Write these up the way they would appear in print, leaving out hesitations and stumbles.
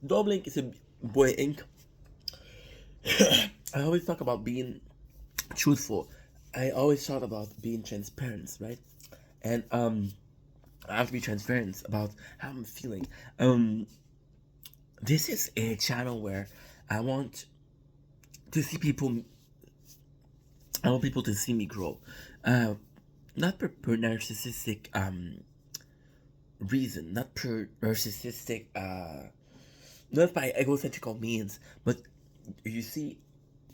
Domlink is a boy ink. I always talk about being truthful. I always talk about being transparent, right? And I have to be transparent about how I'm feeling. Um, this is a channel where I want to see people. I want people to see me grow. Uh, not per narcissistic reason, not per narcissistic not by egocentrical means, but you see,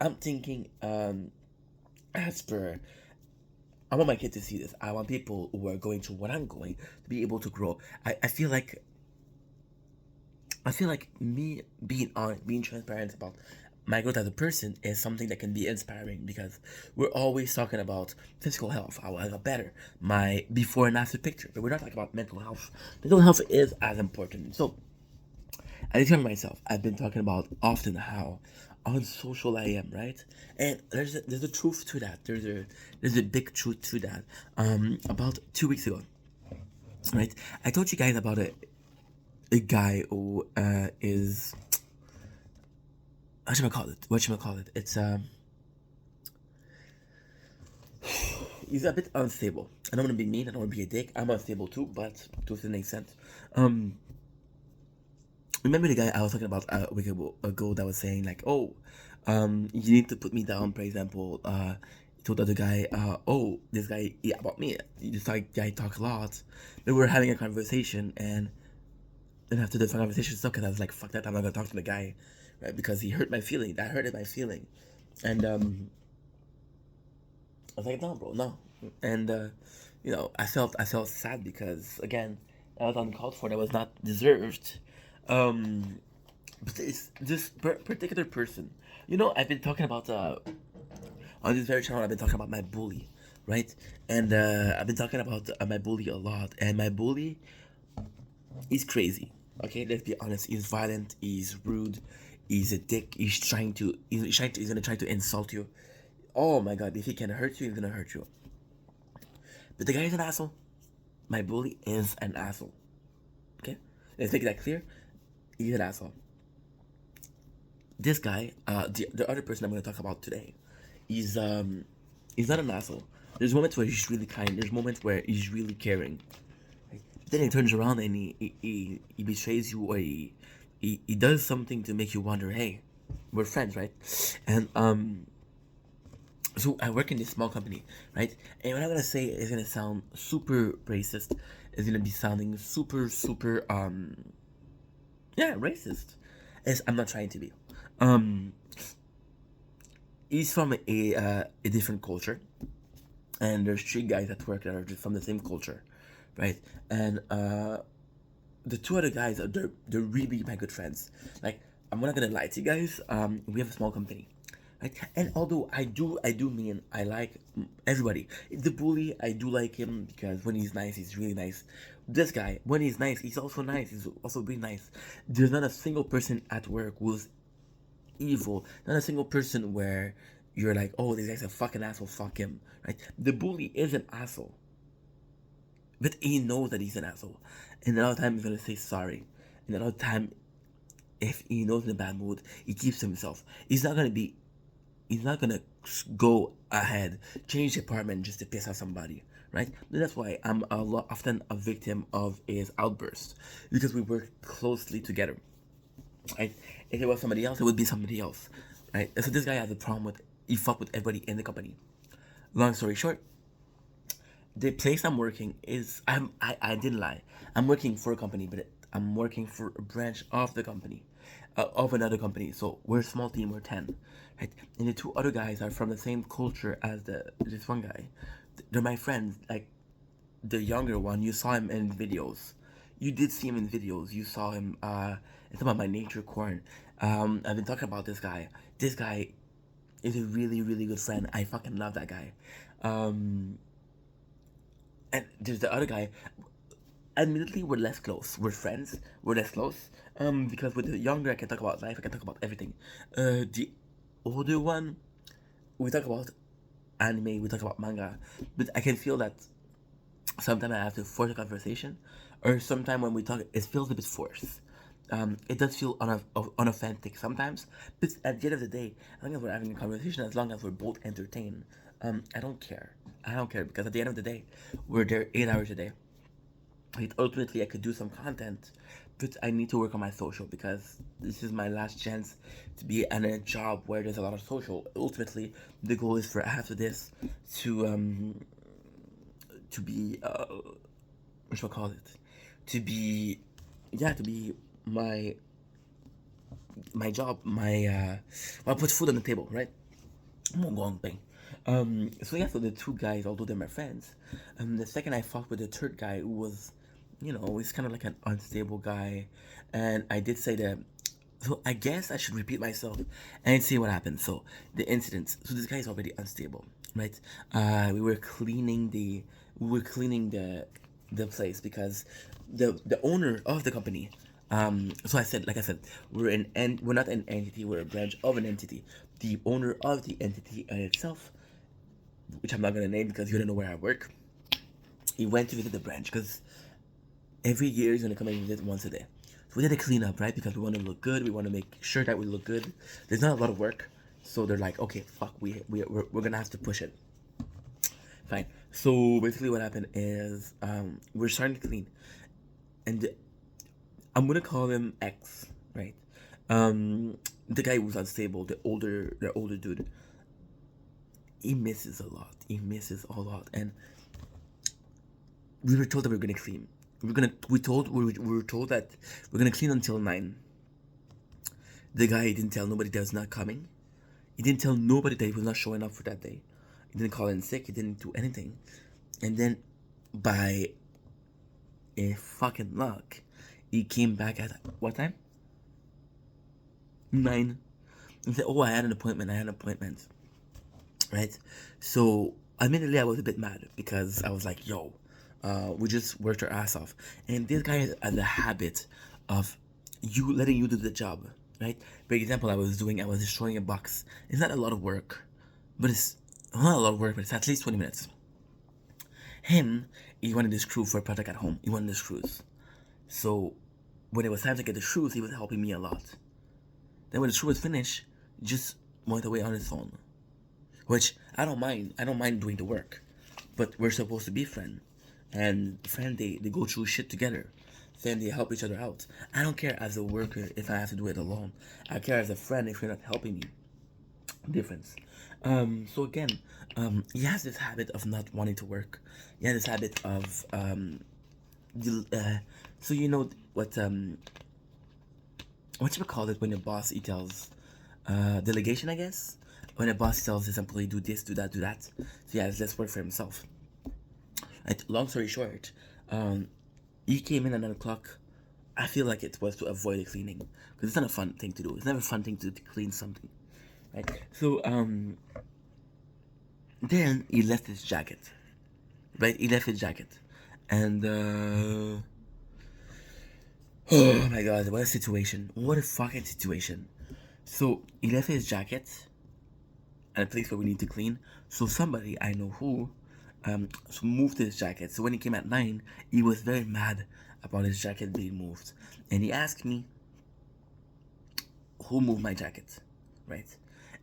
I'm thinking as per I want my kid to see this. I want people who are going through what I'm going to be able to grow. I feel like me being transparent about my growth as a person is something that can be inspiring because we're always talking about physical health, how I got better, my before and after picture, but we're not talking about mental health. Mental health is as important. So I tell myself, I've been talking about often how unsocial I am, right? And there's a truth to that. There's a big truth to that. About 2 weeks ago, right? I told you guys about a guy who is what should I call it? What should I call it? It's he's a bit unstable. I don't want to be mean. I don't want to be a dick. I'm unstable too, but to a certain extent. Um, remember the guy I was talking about a week ago that was saying like, oh, you need to put me down. For example, he told the other guy, oh, this guy yeah about me. This guy talk a lot. Then we were having a conversation, and then after the conversation stuff, because I was like, fuck that, I'm not gonna talk to the guy, right? Because he hurt my feeling. That hurted my feeling, and I was like, no, bro, no. And I felt sad because again, that was uncalled for. That was not deserved. Um, but it's this particular person. I've been talking about on this very channel. I've been talking about my bully, right? And I've been talking about my bully a lot. And my bully, he's crazy. Okay, let's be honest. He's violent. He's rude. He's a dick. He's gonna try to insult you. Oh my god! If he can hurt you, he's gonna hurt you. But the guy is an asshole. My bully is an asshole. Okay, let's make that clear. He's an asshole. This guy, the other person I'm going to talk about today, he's he's not an asshole. There's moments where he's really kind. There's moments where he's really caring. Right? Then he turns around and he betrays you, or he does something to make you wonder. Hey, we're friends, right? And so I work in this small company, right? And what I'm gonna say is gonna sound super racist. It's gonna be sounding super super yeah, racist. As I'm not trying to be. Um, he's from a different culture, and there's three guys at work that are just from the same culture, right? And the two other guys are they're really my good friends. Like I'm not gonna lie to you guys. We have a small company, right? And although I do mean I like everybody. The bully, I do like him because when he's nice, he's really nice. This guy, when he's nice, he's also nice. He's also really nice. There's not a single person at work who's evil. Not a single person where you're like, oh, this guy's a fucking asshole. Fuck him, right? The bully is an asshole, but he knows that he's an asshole. And another time he's gonna say sorry. And another time, if he knows in a bad mood, he keeps to himself. He's not gonna be. He's not gonna go ahead, change department just to piss off somebody, right? And that's why I'm often a victim of his outbursts because we work closely together, right? If it was somebody else, it would be somebody else, right? And so this guy has a problem with he fuck with everybody in the company. Long story short, the place I'm working is I didn't lie. I'm working for a company, but I'm working for a branch of the company, of another company. So we're a small team. We're 10, right? And the two other guys are from the same culture as this one guy. They're my friends. Like the younger one, you saw him in videos. You did see him in videos. You saw him. It's about my nature corn. I've been talking about this guy. This guy is a really really good friend. I fucking love that guy. Um, and there's the other guy. Admittedly, we're less close. We're friends. We're less close. Because with the younger, I can talk about life. I can talk about everything. The older one, we talk about anime. We talk about manga. But I can feel that sometimes I have to force a conversation, or sometimes when we talk, it feels a bit forced. it does feel unauthentic sometimes. But at the end of the day, as long as we're having a conversation, as long as we're both entertained, I don't care. I don't care because at the end of the day, we're there 8 hours a day. Like, ultimately, I could do some content, but I need to work on my social because this is my last chance to be in a job where there's a lot of social. Ultimately, the goal is for after this to to be what should I call it? To be, yeah, to be my my job, my well, put food on the table, right? Mongong thing. So yeah, so the two guys, although they're my friends, the second I fought with the third guy, who was, he's kind of like an unstable guy, and I did say that. So I guess I should repeat myself and see what happened. So the incidents. So this guy is already unstable, right? We were cleaning the place because the owner of the company. So I said, like I said, we're not an entity. We're a branch of an entity. The owner of the entity itself, which I'm not gonna name because you don't know where I work. He went to visit the branch because every year he's gonna come and visit once a day. So we did a cleanup, right? Because we want to look good. We want to make sure that we look good. There's not a lot of work, so they're like, okay, fuck, we're gonna have to push it. Fine. So basically, what happened is we're starting to clean, and I'm gonna call him X, right? The guy who's unstable, the older dude. He misses a lot. He misses a lot, and we were told that we were gonna clean. We were told that we're gonna clean until 9. The guy didn't tell nobody that was not coming. He didn't tell nobody that he was not showing up for that day. He didn't call in sick. He didn't do anything. And then, by a fucking luck, he came back at what time? 9. He said, "Oh, I had an appointment. I had an appointment." Right? So, admittedly, I was a bit mad because I was like, "Yo, we just worked our ass off," and this guy has a habit of letting you do the job. Right? For example, I was destroying a box. It's not a lot of work, but it's not a lot of work, but it's at least 20 minutes. Him, he wanted the screw for a project at home. He wanted the screws. So when it was time to get the screws, he was helping me a lot. Then when the screw was finished, he just went away on his phone. Which I don't mind. I don't mind doing the work. But we're supposed to be friends. And friends, they go through shit together. Then they help each other out. I don't care as a worker if I have to do it alone. I care as a friend if you're not helping me. Difference. So again, he has this habit of not wanting to work. He has this habit of so you know what you call it when your boss he tells delegation, I guess. When a boss tells his employee do this, do that, do that. So he has less work for himself. Right? Long story short, he came in at 9 o'clock. I feel like it was to avoid the cleaning because it's not a fun thing to do. It's never a fun thing to clean something, right? So then he left his jacket, right? He left his jacket, and oh my god, what a situation! What a fucking situation! So he left his jacket at a place where we need to clean. So somebody I know who so moved his jacket. So when he came at 9, he was very mad about his jacket being moved, and he asked me who moved my jacket, right?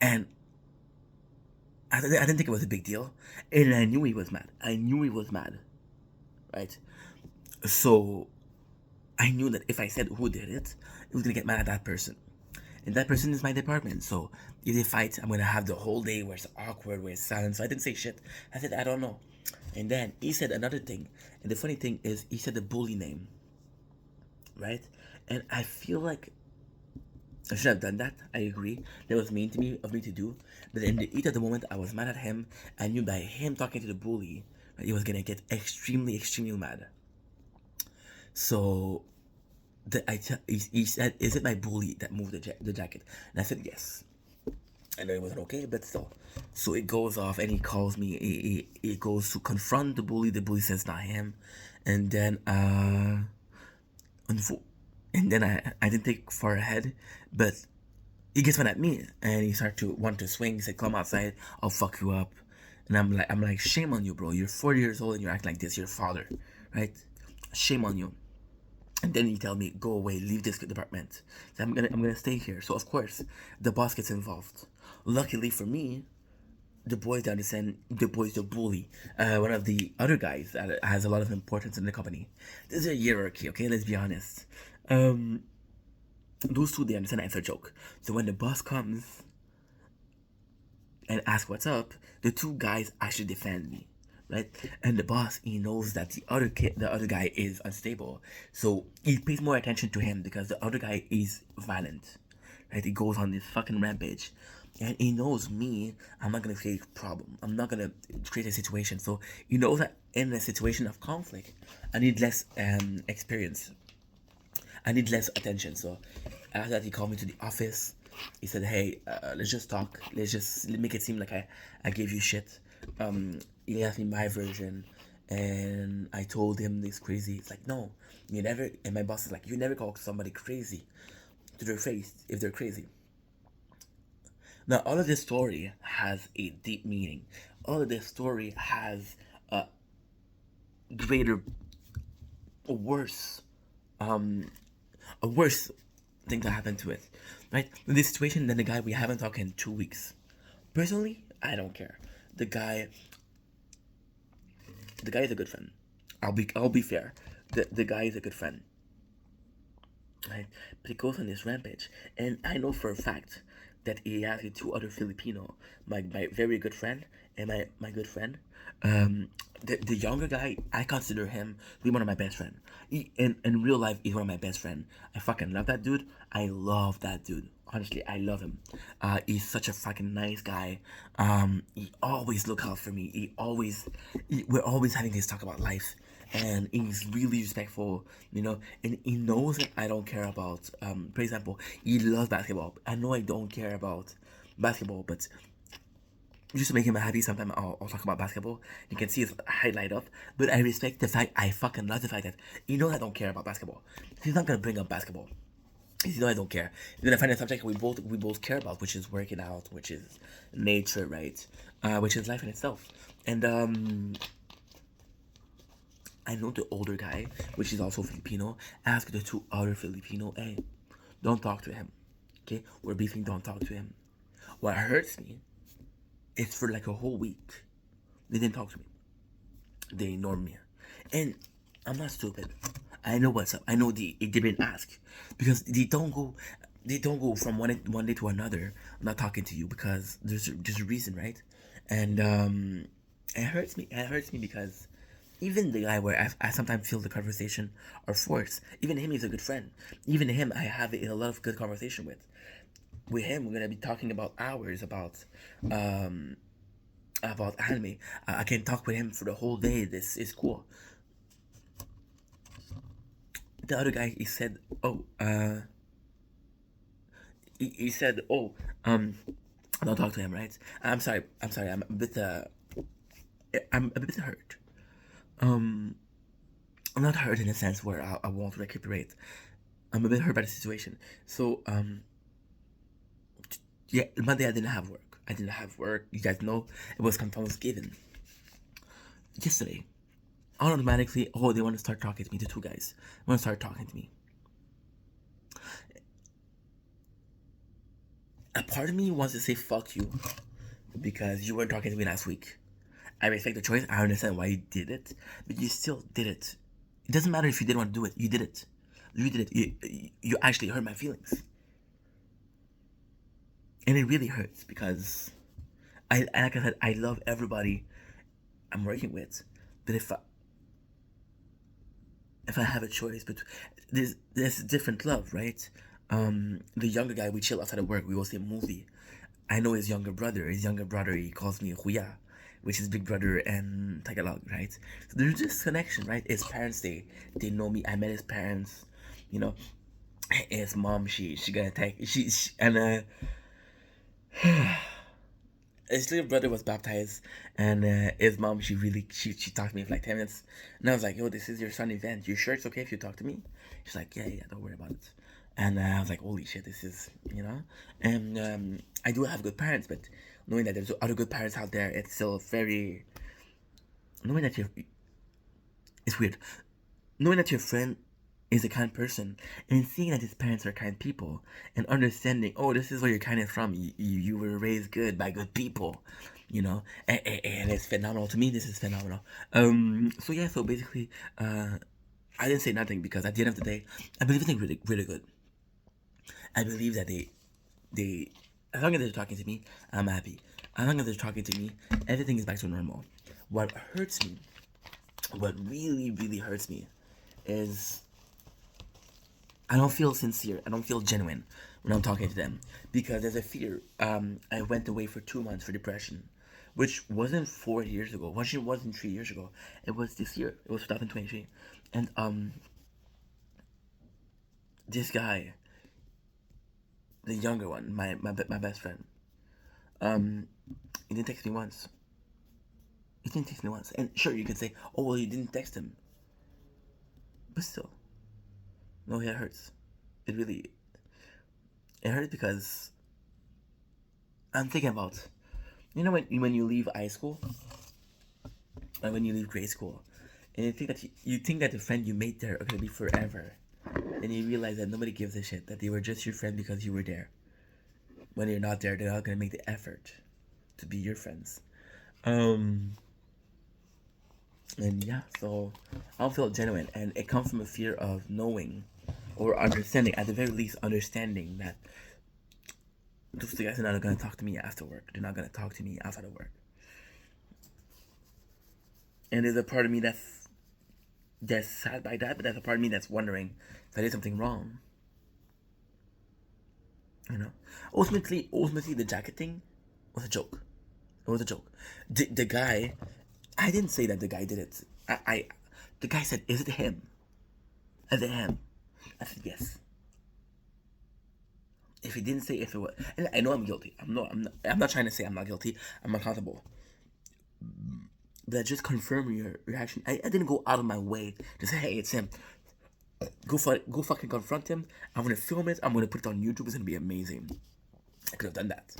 And I didn't think it was a big deal, and I knew he was mad. I knew he was mad, right? So I knew that if I said who did it, it was gonna get mad at that person. And that person is my department. So if they fight, I'm gonna have the whole day where it's awkward, where it's silent. So I didn't say shit. I said I don't know. And then he said another thing. And the funny thing is he said the bully name. Right? And I feel like I should have done that. I agree. That was mean to me of me to do. But in the heat of the moment I was mad at him. I knew by him talking to the bully that he was gonna get extremely, extremely mad. So he said, "Is it my bully that moved the jacket?" And I said, "Yes." I know it wasn't okay, but still. So it goes off, and he calls me. It goes to confront the bully. The bully says not him, and then and then I didn't take far ahead, but he gets mad at me, and he started to want to swing. He said, "Come outside, I'll fuck you up." And I'm like, shame on you, bro. You're 40 years old and you're acting like this. You're a father, right? Shame on you. And then he tell me, go away, leave this department. So I'm gonna stay here. So of course, the boss gets involved. Luckily for me, the boys understand. The boys, the bully, one of the other guys that has a lot of importance in the company. There's a hierarchy, okay? Let's be honest. Um, those two, they understand it's a joke. So when the boss comes and asks what's up, the two guys actually defend me, right? And the boss, he knows that the other guy is unstable, so he pays more attention to him because the other guy is violent, right? He goes on this fucking rampage, and he knows me. I'm not gonna create a problem. I'm not gonna create a situation. So he knows that in a situation of conflict, I need less experience. I need less attention. So after that, he called me to the office. He said, "Hey, let's just talk. Let's just make it seem like I gave you shit." He asked me my version, and I told him this crazy. It's like, no, you never. And my boss is like, you never call somebody crazy to their face if they're crazy. Now, all of this story has a deep meaning. All of this story has a greater, a worse, um, a worse thing that happened to it, right? In this situation, then the guy we haven't talked in 2 weeks. Personally, I don't care. The guy, the guy is a good friend. I'll be fair. The guy is a good friend, right? But he goes on this rampage, and I know for a fact that he has two other Filipino, my very good friend and my good friend. The younger guy, I consider him to be one of my best friend. In real life, he's one of my best friend. I fucking love that dude. I love that dude. Honestly, I love him. He's such a fucking nice guy. He always look out for me. We're always having this talk about life, and he's really respectful, and he knows that I don't care about. For example, he loves basketball. I know I don't care about basketball, but just to make him happy, sometimes I'll talk about basketball. You can see his highlight up, but I respect the fact. I fucking love the fact that he knows I don't care about basketball. He's not gonna bring up basketball. You know I don't care. He's gonna find a subject we both care about, which is working out, which is nature, right? Which is life in itself. And I know the older guy, which is also Filipino, asked the two other Filipino, hey, don't talk to him. Okay? We're beefing, don't talk to him. What hurts me is for like a whole week, they didn't talk to me. They ignored me. And I'm not stupid. I know what's up. I know they didn't ask. Because they don't go from one day to another not talking to you because there's a reason, right? And it hurts me. It hurts me because even the guy where I sometimes feel the conversation are forced. Even him is a good friend. Even him I have a lot of good conversation with. With him we're gonna be talking about hours um about anime. I can talk with him for the whole day. This is cool. The other guy, he said, "Oh, he said, oh, don't talk to him, right? I'm sorry. I'm sorry. I'm a bit hurt. Um, I'm not hurt in a sense where I won't recuperate. I'm a bit hurt by the situation. So, yeah, Monday I didn't have work. I didn't have work. You guys know it was Thanksgiving. Yesterday, automatically, oh, they want to start talking to me. The two guys want to start talking to me. A part of me wants to say fuck you because you weren't talking to me last week. I respect the choice. I understand why you did it, but you still did it. It doesn't matter if you didn't want to do it. You did it. You did it. You actually hurt my feelings, and it really hurts because like I said, I love everybody I'm working with, but if I have a choice, but there's different love, right? The younger guy, we chill outside of work. We go see a movie. I know his younger brother. His younger brother, he calls me Huya, which is big brother and Tagalog, right? So there's this connection, right? His parents, they know me. I met his parents, you know. His mom, she gonna take she and his little brother was baptized, and his mom, she talked to me for like 10 minutes, and I was like, yo, this is your son event. You sure it's okay if you talk to me? She's like, yeah, yeah, don't worry about it. And I was like, holy shit, this is, and I do have good parents, but knowing that there's other good parents out there, it's still very, knowing that you're, it's weird, knowing that your friend is a kind person, and seeing that his parents are kind people, and understanding, oh, this is where you're kind of from. You were raised good by good people, and it's phenomenal to me. This is phenomenal. So yeah, so basically, I didn't say nothing because at the end of the day, I believe they're really, really good. I believe that they, as long as they're talking to me, I'm happy. As long as they're talking to me, everything is back to normal. What hurts me, what really, really hurts me, is I don't feel sincere. I don't feel genuine when I'm talking to them because there's a fear. I went away for 2 months for depression, which wasn't 4 years ago. Which it wasn't 3 years ago. It was this year. It was 2023, and this guy, the younger one, my best friend, um, he didn't text me once. He didn't text me once. And sure, you could say, oh well, you didn't text him, but still, no, it hurts. It really, it hurts because I'm thinking about, when you leave high school, and when you leave grade school, and you think that the friend you made there are gonna be forever, and you realize that nobody gives a shit, that they were just your friend because you were there. When you're not there, they're not gonna make the effort to be your friends. Um, and yeah, so I don't feel genuine, and it comes from a fear of knowing or understanding, at the very least, understanding that those guys are not gonna talk to me after work. They're not gonna talk to me outside of work. And there's a part of me that's sad by that, but there's a part of me that's wondering if I did something wrong. You know, ultimately, the jacket thing was a joke. It was a joke. The guy, I didn't say that the guy did it. The guy said, "Is it him? Is it him?" I said, "Yes." If he didn't say if it was, and I know I'm guilty. I'm not trying to say I'm not guilty. I'm accountable. But just confirm your reaction. I didn't go out of my way to say, "Hey, it's him." Go fucking confront him. I'm gonna film it. I'm gonna put it on YouTube. It's gonna be amazing. I could have done that.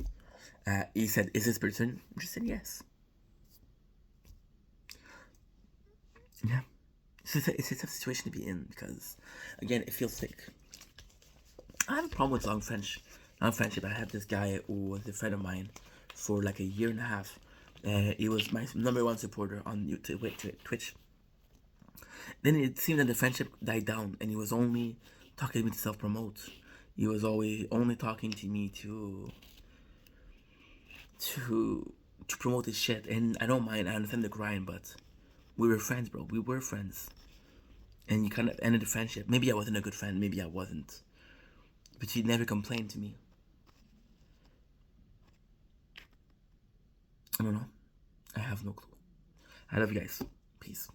He said, "Is this person?" I just said yes. Yeah. It's a tough situation to be in because, again, it feels sick. I have a problem with long friendship. I had this guy who was a friend of mine for like a year and a half. He was my number one supporter on YouTube, Twitch. Then it seemed that the friendship died down, and he was only talking to me to self promote. He was always only talking to me to to promote his shit. And I don't mind. I understand the grind, but we were friends, bro. We were friends, and you kind of ended the friendship. Maybe I wasn't a good friend. Maybe I wasn't. But he never complained to me. I don't know. I have no clue. I love you guys. Peace.